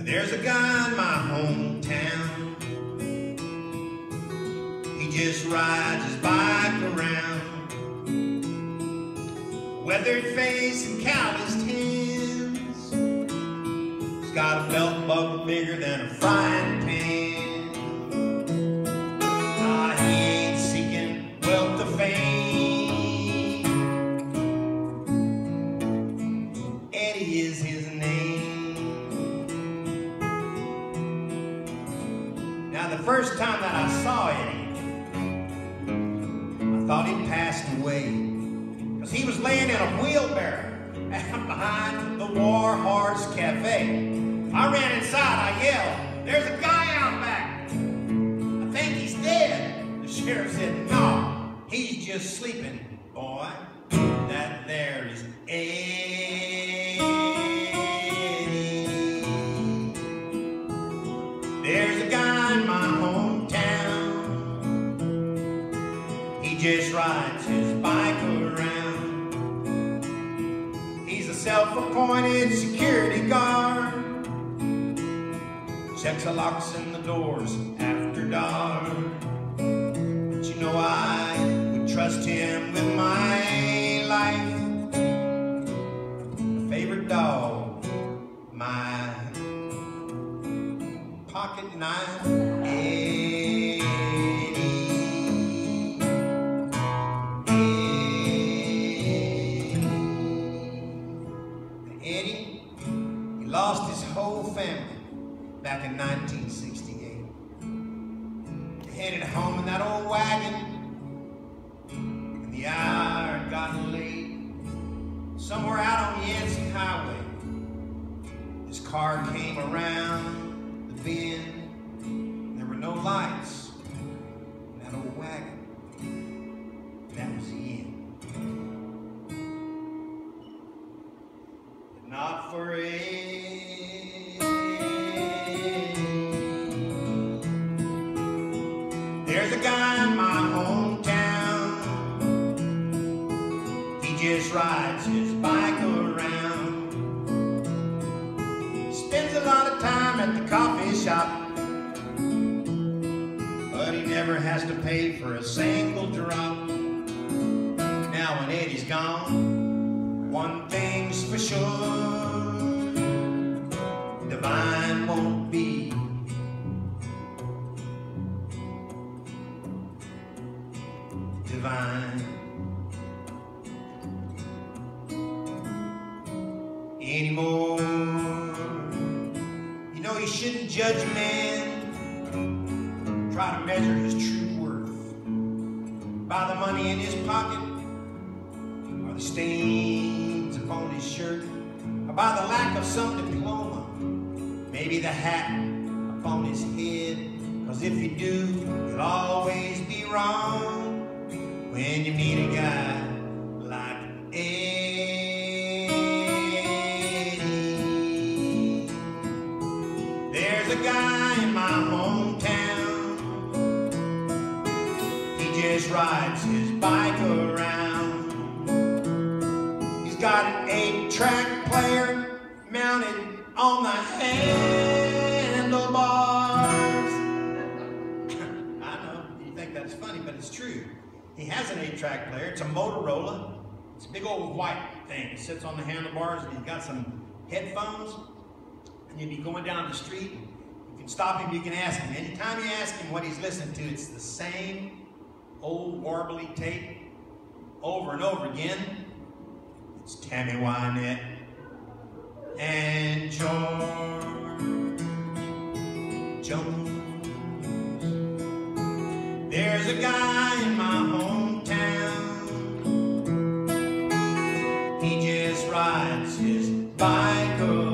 There's a guy in my hometown. He just rides his bike around, weathered face and calloused hands. He's got a belt buckle bigger than a frying pan. He ain't seeking wealth or fame. Eddie is his name. Now the first time that I saw Eddie, I thought he'd passed away, because he was laying in a wheelbarrow behind the War Horse Cafe. I ran inside, I yelled, "There's a guy out back. I think he's dead." The sheriff said, "No, he's just sleeping, boy. That there is Eddie. There's a guy in my hometown. He just rides his bike around. He's a self-appointed security guard. Checks the locks and the doors after dark. But you know I would trust him with my life. My favorite dog, my pocket knife, Eddie. Eddie, he lost his whole family back in 1968. They headed home in that old wagon, and the hour had gotten late. Somewhere out on the Yancey Highway, this car came around the bend. There were no lights in that old wagon. That was the end. But not for Eddie. There's a guy in my hometown. He just rides his bike around. Spends a lot of time at the coffee shop, but he never has to pay for a single drop. Now when Eddie's gone, one thing's for sure: divine won't be. Divine anymore. You know, you shouldn't judge a man, try to measure his true worth by the money in his pocket, or the stains upon his shirt, or by the lack of some diploma, maybe the hat upon his head. Cause if you do, you'll always be wrong when you meet a guy like Eddie. There's a guy in my hometown. He just rides his bike around. He's got an 8-track player mounted on the handlebars. I know, you think that's funny, but it's true. He has an 8-track player. It's a Motorola. It's a big old white thing. It sits on the handlebars, and he's got some headphones. And you'll be going down the street. You can stop him, you can ask him. Anytime you ask him what he's listening to, it's the same old warbly tape over and over again. It's Tammy Wynette and George Jones. There's a guy in my hometown. He just rides his bike around.